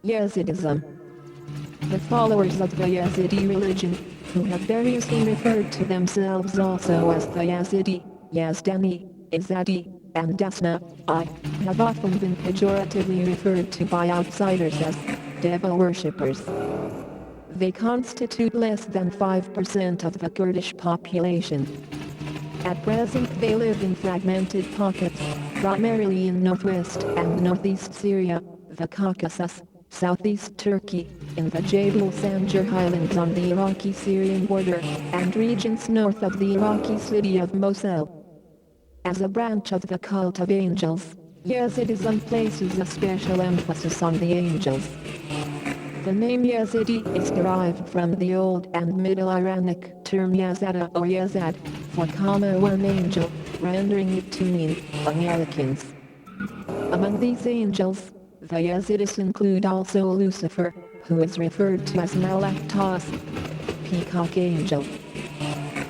Yesidism. The followers of the Yesidi religion, who have variously referred to themselves also as the Yesidi, Yazdani, Izadi, and Desna, have often been pejoratively referred to by outsiders as devil worshippers. They constitute less than 5% of the Kurdish population. At present they live in fragmented pockets, primarily in northwest and northeast Syria, the Caucasus, southeast Turkey, in the Jebel Sanjar highlands on the Iraqi-Syrian border, and regions north of the Iraqi city of Mosul. As a branch of the cult of angels, Yazidism places a special emphasis on the angels. The name Yazidi is derived from the Old and Middle Iranic term Yazada or Yazad, for one angel, rendering it to mean Americans. Among these angels, the Yazidis include also Lucifer, who is referred to as Malak Tas, peacock angel.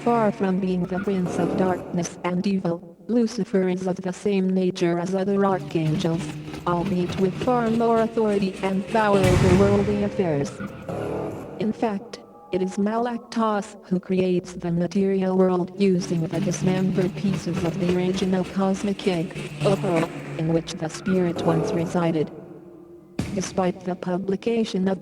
Far from being the prince of darkness and evil, Lucifer is of the same nature as other archangels, albeit with far more authority and power over worldly affairs. In fact, it is Malak Tas who creates the material world using the dismembered pieces of the original cosmic egg, or pearl, in which the spirit once resided. Despite the publication of,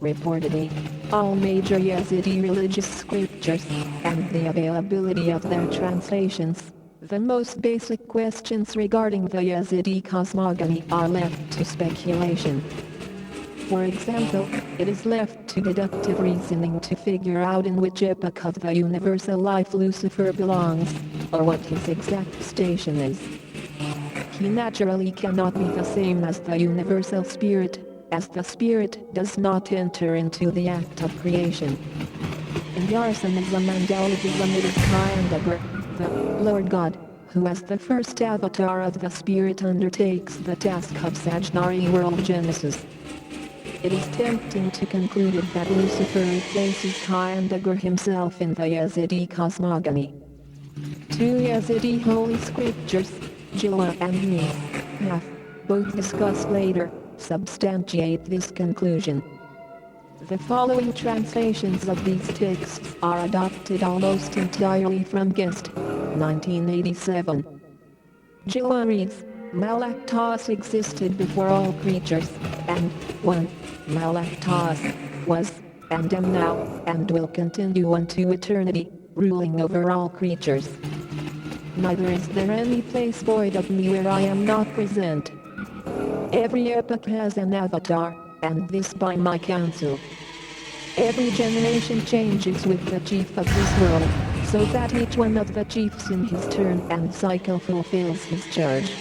reportedly, all major Yazidi religious scriptures, and the availability of their translations, the most basic questions regarding the Yazidi cosmogony are left to speculation. For example, it is left to deductive reasoning to figure out in which epoch of the universal life Lucifer belongs, or what his exact station is. He naturally cannot be the same as the universal spirit, as the spirit does not enter into the act of creation. In Yarsanism and Alevism it is Kyandagur, the Lord God, who as the first avatar of the spirit undertakes the task of Sajnari world genesis. It is tempting to conclude that Lucifer replaces Kyandagur himself in the Yazidi cosmogony. Two Yazidi holy scriptures, Jilla and Mith, both discussed later, substantiate this conclusion. The following translations of these texts are adopted almost entirely from Gest, 1987. Jilla reads, Malak Tas existed before all creatures, and 1. Malak Tas was, and am now, and will continue unto eternity, ruling over all creatures. Neither is there any place void of me where I am not present. Every epoch has an avatar, and this by my counsel. Every generation changes with the chief of this world, so that each one of the chiefs in his turn and cycle fulfills his charge.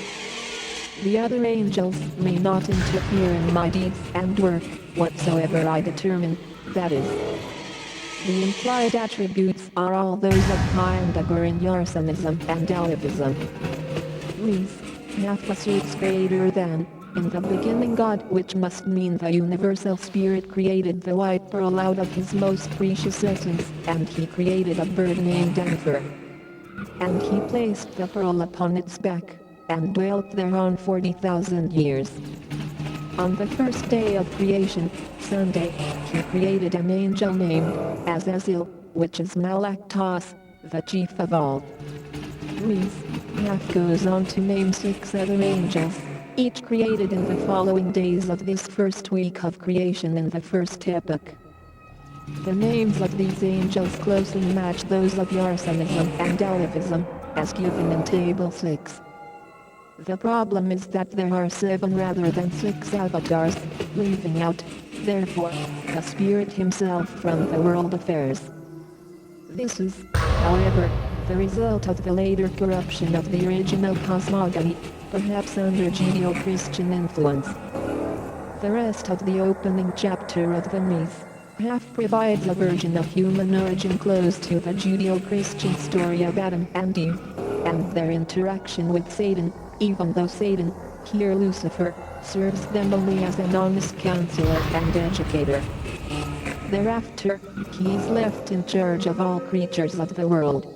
The other angels may not interfere in my deeds and work, whatsoever I determine, that is. The implied attributes are all those of Kyandagur in Yarsanism and Alevism. Lees, asserts greater than, in the beginning God, which must mean the universal spirit created the white pearl out of his most precious essence, and he created a bird named Anfer. And he placed the pearl upon its back, and dwelt thereon 40,000 years. On the first day of creation, Sunday, he created an angel named Azazel, which is Malak Tas, the chief of all. Rees goes on to name 6 other angels, each created in the following days of this first week of creation in the first epoch. The names of these angels closely match those of Yarsanism and Alevism, as given in Table 6. The problem is that there are 7 rather than 6 avatars, leaving out, therefore, the spirit himself from the world affairs. This is, however, the result of the later corruption of the original cosmogony, perhaps under Judeo-Christian influence. The rest of the opening chapter of the Myth provides a version of human origin close to the Judeo-Christian story of Adam and Eve, and their interaction with Satan, even though Satan, here Lucifer, serves them only as an honest counselor and educator. Thereafter, he is left in charge of all creatures of the world.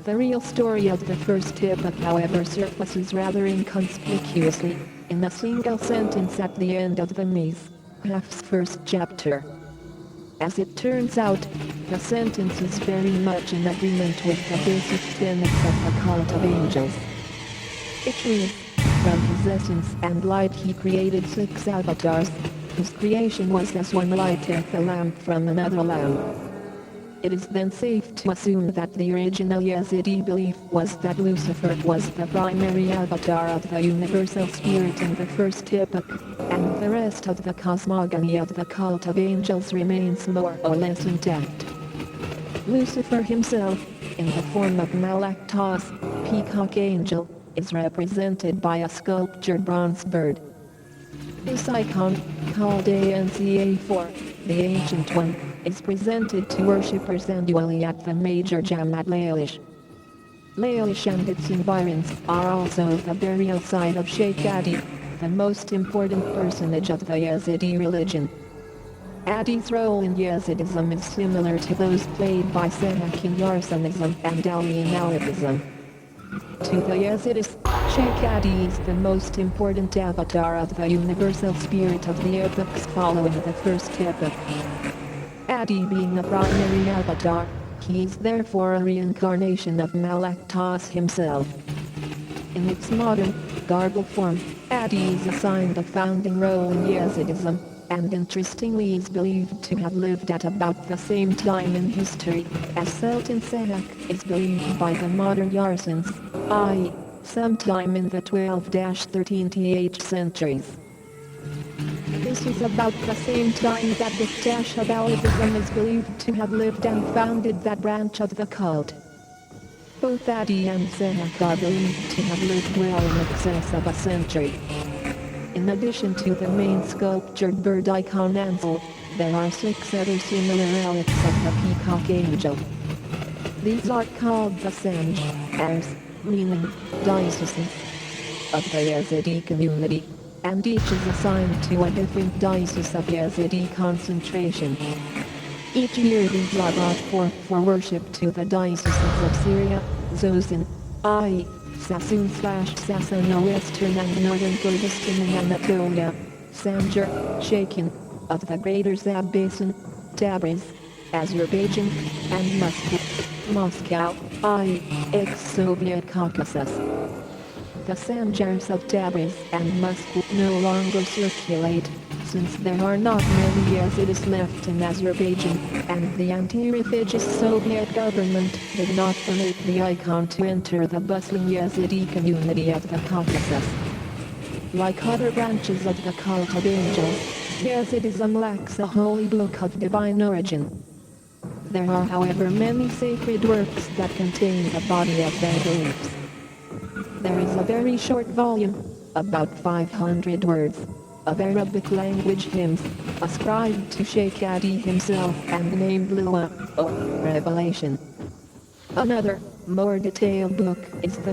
The real story of the first epoch, however, surfaces rather inconspicuously, in a single sentence at the end of the Myth, Half's first chapter. As it turns out, the sentence is very much in agreement with the basic tenets of the cult of angels. It reads, from his essence and light he created 6 avatars, whose creation was as one lighteth a lamp from another lamp. It is then safe to assume that the original Yesidi belief was that Lucifer was the primary avatar of the universal spirit in the first epoch, and the rest of the cosmogony of the cult of angels remains more or less intact. Lucifer himself, in the form of Malaktos, peacock angel, is represented by a sculptured bronze bird. This icon, called Anca4, the Ancient One, is presented to worshippers annually at the major jam at Laish. Laish and its environs are also the burial site of Sheikh Adi, the most important personage of the Yezidi religion. Adi's role in Yezidism is similar to those played by Sahak in Yarsanism and Ali in Alawism. To the Yezidis, Sheikh Adi is the most important avatar of the universal spirit of the epochs following the first epoch. Adi being the primary avatar, he is therefore a reincarnation of Malaktos himself. In its modern, garbled form, Adi is assigned a founding role in Yezidism, and interestingly is believed to have lived at about the same time in history, as Sultan Sahak is believed by the modern Yarsans, i.e., sometime in the 12-13th centuries. This is about the same time that the Tashabalism is believed to have lived and founded that branch of the cult. Both Adi and Sahak are believed to have lived well in excess of a century. In addition to the main sculptured bird icon Ansel, there are 6 other similar relics of the peacock angel. These are called the Sanj, as, meaning, dioceses, of the Yezidi community, and each is assigned to a different diocese of Yezidi concentration. Each year these are brought forth for worship to the dioceses of Syria, Zozan, i.e., Sassoon/Sassana Western and Northern Kurdistan in Anatolia, Sanjar, Shakin, of the Greater Zab Basin, Tabriz, Azerbaijan, and Moscow, i.e., ex-Soviet Caucasus. The Sanjars of Tabriz and Moscow no longer circulate, since there are not many Yazidis left in Azerbaijan, and the anti-refugist Soviet government did not permit the icon to enter the bustling Yazidi community of the Caucasus. Like other branches of the cult of angels, Yazidism lacks a holy book of divine origin. There are however many sacred works that contain the body of their beliefs. There is a very short volume, about 500 words, of Arabic language hymns, ascribed to Sheikh Adi himself and named Lua, or Revelation. Another, more detailed book is the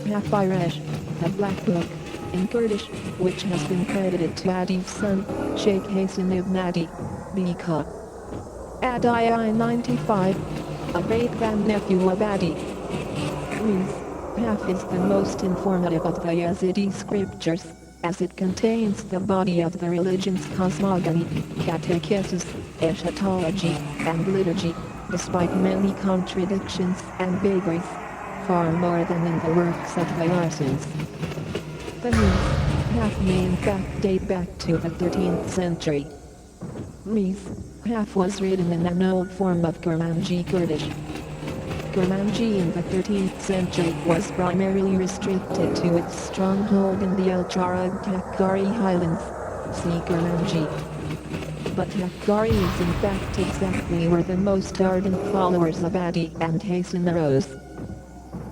Hafirish, the Black Book, in Kurdish, which has been credited to Adi's son, Sheikh Hasan ibn Adi, Bika. Adi I-95, a great-grandnephew of Adi. Haf is the most informative of the Yazidi scriptures, as it contains the body of the religion's cosmogony, catechesis, eschatology, and liturgy, despite many contradictions and vagaries, far more than in the works of the Yarsans. The Haf may in fact date back to the 13th century. Haf was written in an old form of Kurmanji Kurdish. Kurmanji in the 13th century was primarily restricted to its stronghold in the Ultra-Arab Hakkari highlands, see Kurmanji. But Hakkari is in fact exactly where the most ardent followers of Adi and Hasan arose.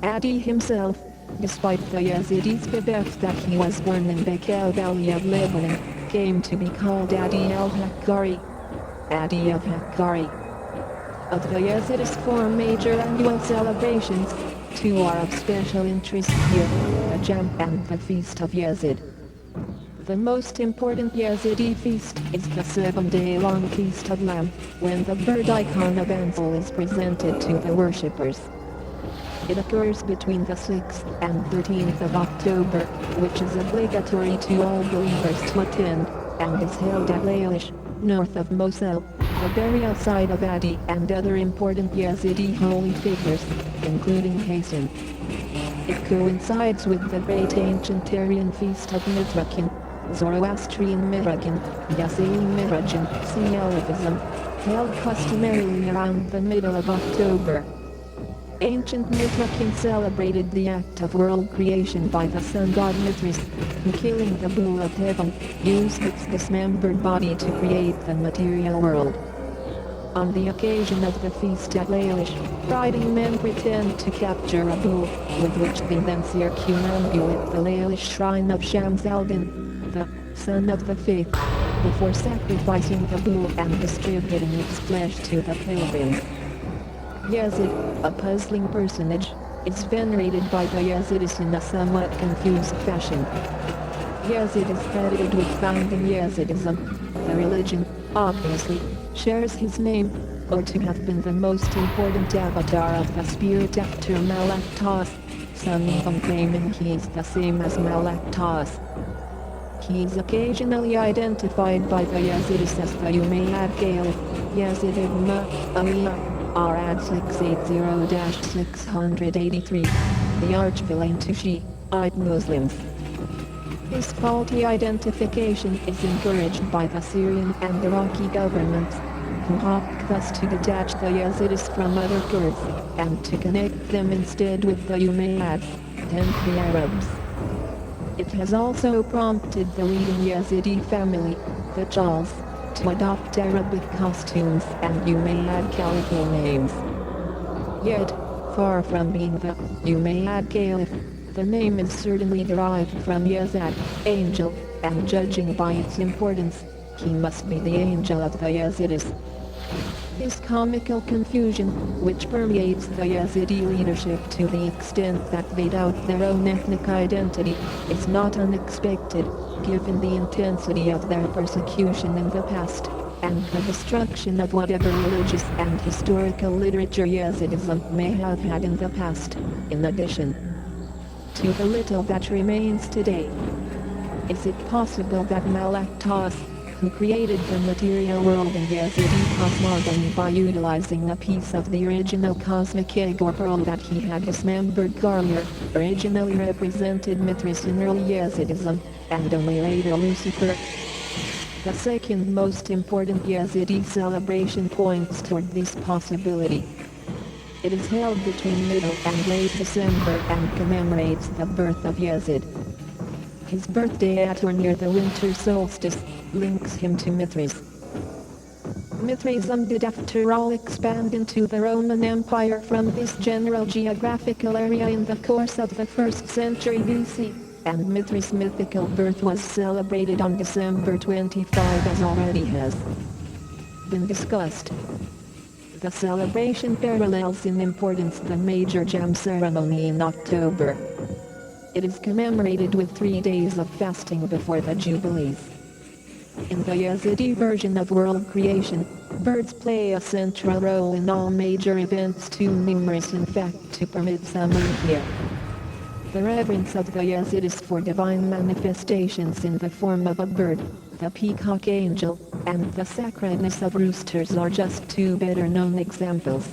Adi himself, despite the Yazidis' belief that he was born in Bekaa Valley of Lebanon, came to be called Adi al-Hakkari, Adi of Hakkari. Of the Yazidis' 4 major annual celebrations, 2 are of special interest here, the Jam and the Feast of Yazid. The most important Yazidi feast is the 7-day-long Feast of Lamb, when the bird icon of Ansel is presented to the worshippers. It occurs between the 6th and 13th of October, which is obligatory to all believers to attend, and is held at Laish, north of Mosul, the burial site of Adi and other important Yazidi holy figures, including Hassan. It coincides with the great ancient Aryan feast of Mithrakin, Zoroastrian Mirakin, Yazidi Mirajan, Sealifism, held customarily around the middle of October. Ancient Mithrakin celebrated the act of world creation by the sun god Mithras, who, killing the bull of heaven, used its dismembered body to create the material world. On the occasion of the feast at Laish, riding men pretend to capture a bull, with which they then circumambulate the Laish shrine of Shams al-Din, the son of the faith, before sacrificing the bull and distributing its flesh to the pilgrims. Yazid, a puzzling personage, is venerated by the Yazidis in a somewhat confused fashion. Yazid is credited with founding Yazidism. The religion, obviously, shares his name, or to have been the most important avatar of the spirit after Malak Tas, some even claiming he is the same as Malak Tas. He is occasionally identified by the Yazidis as the Umayyad Caliph, Yazid ibn Aliyah, Arad 680-683, the arch-villain to Shiite Muslims. His faulty identification is encouraged by the Syrian and Iraqi governments, who opt thus to detach the Yazidis from other Kurds, and to connect them instead with the Umayyads, hence the Arabs. It has also prompted the leading Yazidi family, the Chals, to adopt Arabic costumes and Umayyad caliphal names. Yet, far from being the Umayyad Caliph, the name is certainly derived from Yazid, angel, and judging by its importance, he must be the angel of the Yazidis. His comical confusion, which permeates the Yazidi leadership to the extent that they doubt their own ethnic identity, is not unexpected, given the intensity of their persecution in the past, and the destruction of whatever religious and historical literature Yazidism may have had in the past, in addition to the little that remains today. Is it possible that Malak Tas, who created the material world in Yazidi cosmogony by utilizing a piece of the original cosmic egg or pearl that he had dismembered earlier, originally represented Mithras in early Yazidism, and only later Lucifer? The second most important Yazidi celebration points toward this possibility. It is held between middle and late December and commemorates the birth of Yazid. His birthday at or near the winter solstice links him to Mithras. Mithraism did after all expand into the Roman Empire from this general geographical area in the course of the 1st century BC, and Mithras' mythical birth was celebrated on December 25 as already has been discussed. The celebration parallels in importance the major Jam ceremony in October. It is commemorated with 3 days of fasting before the Jubilees. In the Yazidi version of world creation, birds play a central role in all major events, too numerous in fact to permit summary here. The reverence of the Yazidis for divine manifestations in the form of a bird, the peacock angel, and the sacredness of roosters are just two better known examples.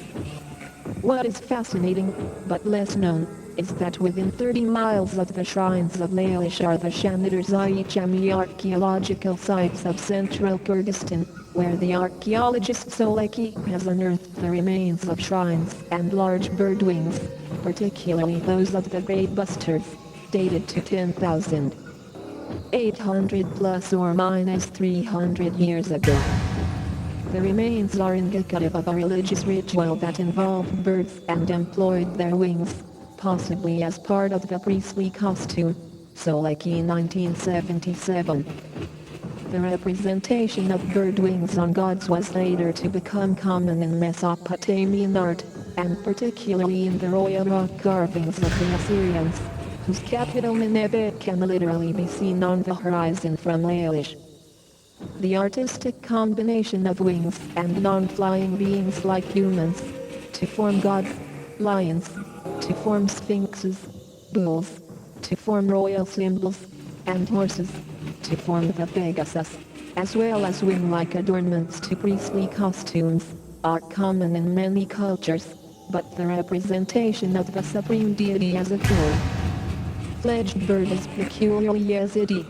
What is fascinating, but less known, is that within 30 miles of the shrines of Laish are the Shanidar-Zai Chami archaeological sites of central Kurdistan, where the archaeologist Soleki has unearthed the remains of shrines and large bird wings, particularly those of the great bustards, dated to 10,800 plus or minus 300 years ago. The remains are indicative of a religious ritual that involved birds and employed their wings, possibly as part of the priestly costume, Soleki 1977. The representation of bird wings on gods was later to become common in Mesopotamian art, and particularly in the royal rock carvings of the Assyrians, whose capital Nineveh can literally be seen on the horizon from Laish. The artistic combination of wings and non-flying beings like humans, to form gods, lions, to form sphinxes, bulls, to form royal symbols, and horses, to form the Pegasus, as well as wing-like adornments to priestly costumes, are common in many cultures, but the representation of the supreme deity as a full-fledged bird is peculiarly Yesidi.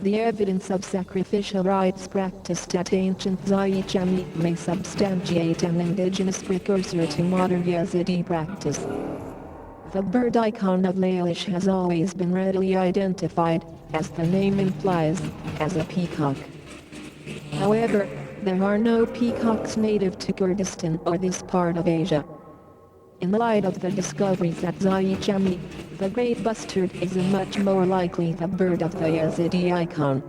The evidence of sacrificial rites practiced at ancient Zaychami may substantiate an indigenous precursor to modern Yesidi practice. The bird icon of Lalish has always been readily identified, as the name implies, as a peacock. However, there are no peacocks native to Kurdistan or this part of Asia. In light of the discoveries at Zaychami, the great bustard is a much more likely the bird of the Yesidi icon.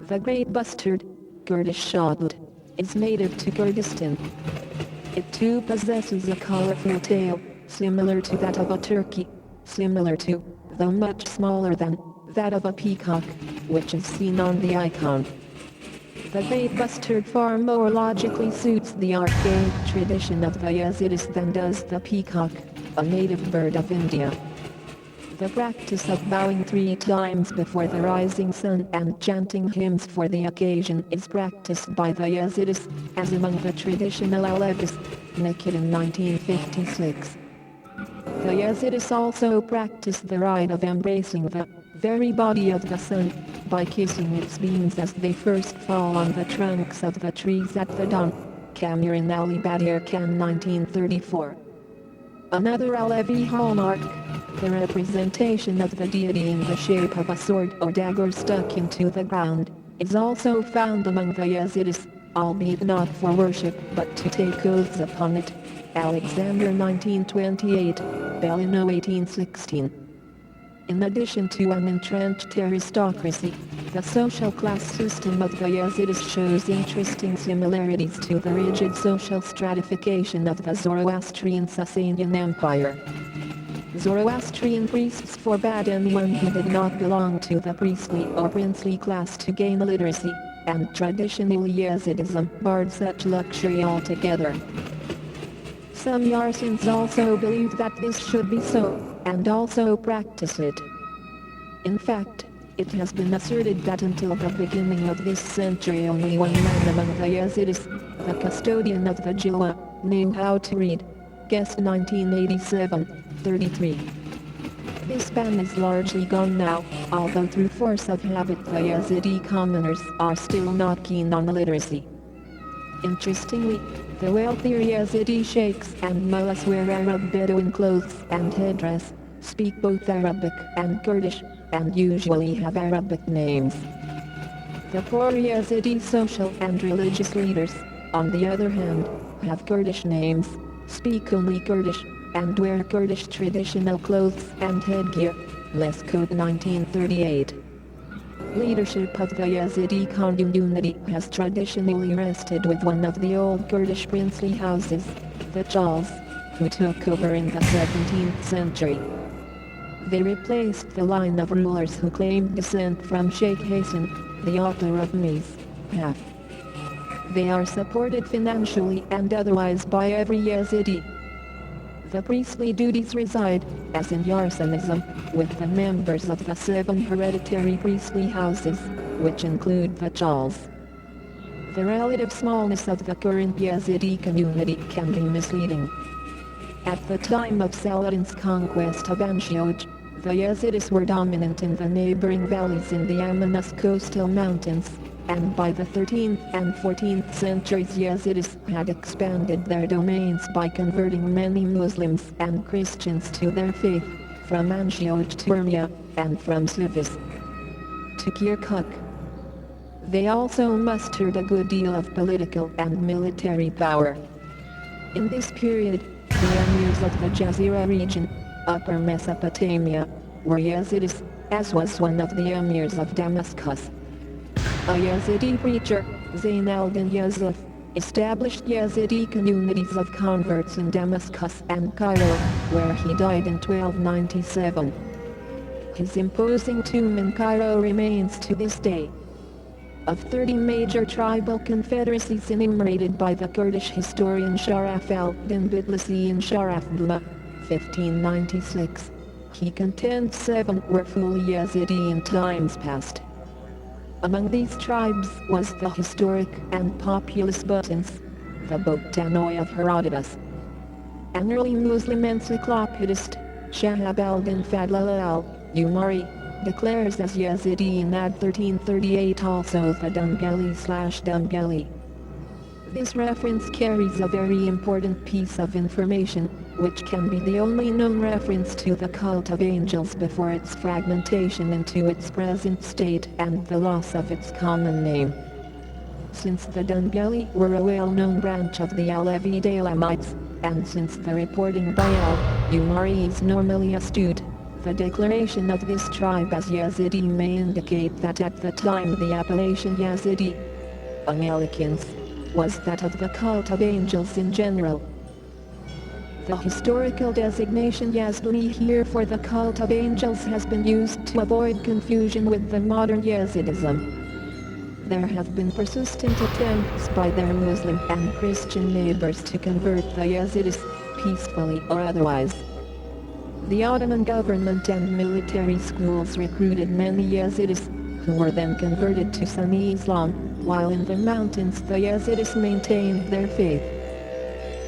The great bustard, Kurdish shotlet, is native to Kurdistan. It too possesses a colorful tail, similar to that of a turkey, similar to, though much smaller than, that of a peacock, which is seen on the icon. The great bustard far more logically suits the archaic tradition of the Yezidis than does the peacock, a native bird of India. The practice of bowing 3 times before the rising sun and chanting hymns for the occasion is practiced by the Yezidis, as among the traditional Alevis, naked in 1956. The Yezidis also practice the rite of embracing the very body of the sun, by kissing its beams as they first fall on the trunks of the trees at the dawn. Cameron Ali Badir Khan 1934. Another Alevi hallmark, the representation of the deity in the shape of a sword or dagger stuck into the ground, is also found among the Yezidis, albeit not for worship but to take oaths upon it. Alexander 1928, Bellino 1816. In addition to an entrenched aristocracy, the social class system of the Yezidis shows interesting similarities to the rigid social stratification of the Zoroastrian Sasanian Empire. Zoroastrian priests forbade anyone who did not belong to the priestly or princely class to gain literacy, and traditionally Yezidism barred such luxury altogether. Some Yarsins also believed that this should be so, and also practice it. In fact, it has been asserted that until the beginning of this century only one man among the Yezidis, the custodian of the Jilwa, knew how to read. Guest 1987, 33. This ban is largely gone now, although through force of habit the Yezidi commoners are still not keen on literacy. Interestingly, the wealthier Yezidi sheikhs and mullahs wear Arab Bedouin clothes and headdress, speak both Arabic and Kurdish, and usually have Arabic names. The poor Yezidi social and religious leaders, on the other hand, have Kurdish names, speak only Kurdish, and wear Kurdish traditional clothes and headgear. Les Code 1938. Leadership of the Yezidi community has traditionally rested with one of the old Kurdish princely houses, the Chals, who took over in the 17th century. They replaced the line of rulers who claimed descent from Sheikh Hassan, the author of Mizpah. They are supported financially and otherwise by every Yezidi. The priestly duties reside, as in Yarsanism, with the members of the 7 hereditary priestly houses, which include the Chals. The relative smallness of the current Yezidi community can be misleading. At the time of Saladin's conquest of Anshoj, the Yezidis were dominant in the neighboring valleys in the Amanus coastal mountains, and by the 13th and 14th centuries Yezidis had expanded their domains by converting many Muslims and Christians to their faith, from Anshoj to Urmia, and from Sivis to Kirkuk. They also mustered a good deal of political and military power. In this period, the emirs of the Jazira region, Upper Mesopotamia, were Yezidis, as was one of the emirs of Damascus. A Yazidi preacher, Zayn al-Din Yusuf, established Yazidi communities of converts in Damascus and Cairo, where he died in 1297. His imposing tomb in Cairo remains to this day. Of 30 major tribal confederacies enumerated by the Kurdish historian Sharaf al-Din Bidlisi in Sharafdullah, 1596, he contends 7 were fully Yazidi in times past. Among these tribes was the historic and populous Bhutans, the Bogdanoi of Herodotus. An early Muslim encyclopedist, Shahab al-Din Fadl al-Umari, declares as Yazidi in Ad 1338 also the Dumbeli/Dumbeli. This reference carries a very important piece of information, which can be the only known reference to the cult of angels before its fragmentation into its present state and the loss of its common name. Since the Dumbeli were a well-known branch of the Alevi Elamites, and since the reporting by al-Umari is normally astute, the declaration of this tribe as Yazidi may indicate that at the time the appellation Yazidi, Americans, was that of the cult of angels in general. The historical designation Yazidi here for the cult of angels has been used to avoid confusion with the modern Yazidism. There have been persistent attempts by their Muslim and Christian neighbors to convert the Yazidis, peacefully or otherwise. The Ottoman government and military schools recruited many Yazidis, who were then converted to Sunni Islam, while in the mountains the Yazidis maintained their faith.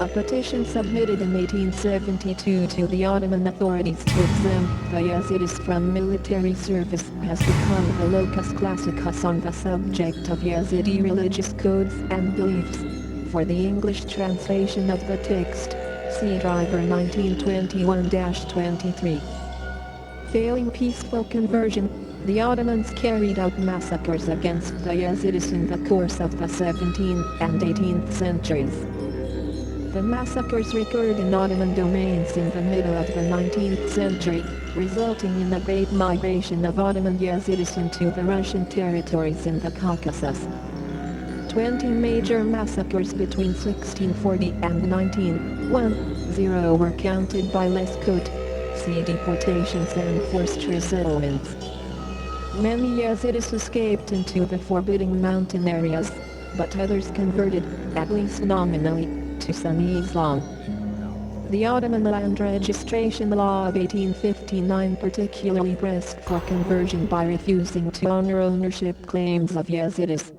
A petition submitted in 1872 to the Ottoman authorities to exempt the Yazidis from military service has become the locus classicus on the subject of Yazidi religious codes and beliefs. For the English translation of the text, see Driver 1921-23. Failing peaceful conversion, the Ottomans carried out massacres against the Yazidis in the course of the 17th and 18th centuries. The massacres recurred in Ottoman domains in the middle of the 19th century, resulting in a great migration of Ottoman Yazidis into the Russian territories in the Caucasus. 20 major massacres between 1640 and 1910 were counted by Lescaut. See deportations and forced resettlements. Many Yazidis escaped into the forbidden mountain areas, but others converted, at least nominally, to Sunni Islam. The Ottoman Land Registration Law of 1859 particularly pressed for conversion by refusing to honor ownership claims of Yazidis.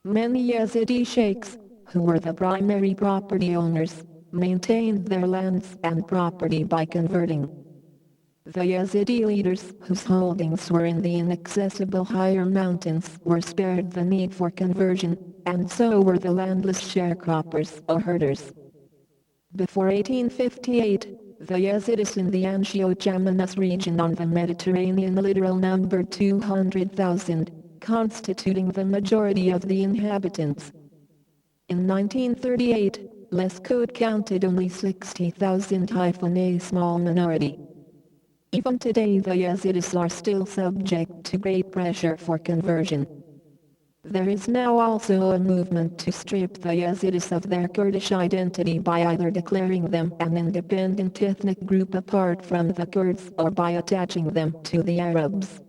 Many Yazidi sheikhs, who were the primary property owners, maintained their lands and property by converting. The Yazidi leaders, whose holdings were in the inaccessible higher mountains, were spared the need for conversion, and so were the landless sharecroppers or herders. Before 1858, the Yazidis in the Anshio-Chamanus region on the Mediterranean littoral numbered 200,000, constituting the majority of the inhabitants. In 1938, Lescaut counted only 60,000, a small minority. Even today the Yazidis are still subject to great pressure for conversion. There is now also a movement to strip the Yazidis of their Kurdish identity by either declaring them an independent ethnic group apart from the Kurds or by attaching them to the Arabs.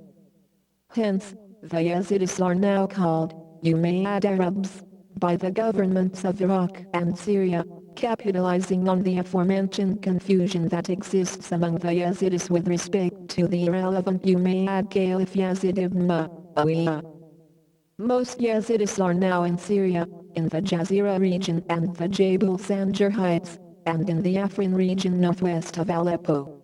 Hence, the Yazidis are now called Umayyad Arabs by the governments of Iraq and Syria, capitalizing on the aforementioned confusion that exists among the Yazidis with respect to the irrelevant Umayyad Caliph Yazid ibn Muawiyah. Most Yazidis are now in Syria, in the Jazira region and the Jabal Sanjar Heights, and in the Afrin region northwest of Aleppo.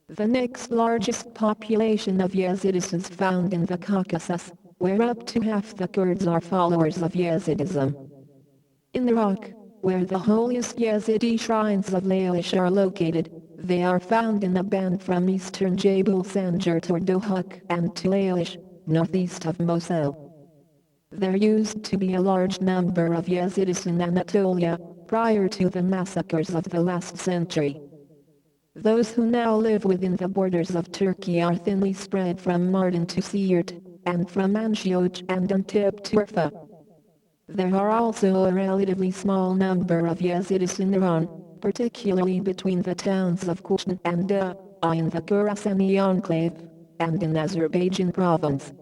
The next largest population of Yazidis is found in the Caucasus, where up to half the Kurds are followers of Yazidism. In Iraq, where the holiest Yazidi shrines of Lailash are located, they are found in a band from eastern Jabal Sanjar toward Dohuk and to Lailash, northeast of Mosul. There used to be a large number of Yazidis in Anatolia, prior to the massacres of the last century. Those who now live within the borders of Turkey are thinly spread from Mardin to Siirt, and from Anshioch and Antep to Urfa. There are also a relatively small number of Yazidis in Iran, particularly between the towns of Kushan and in the Khurasani enclave, and in Azerbaijan province.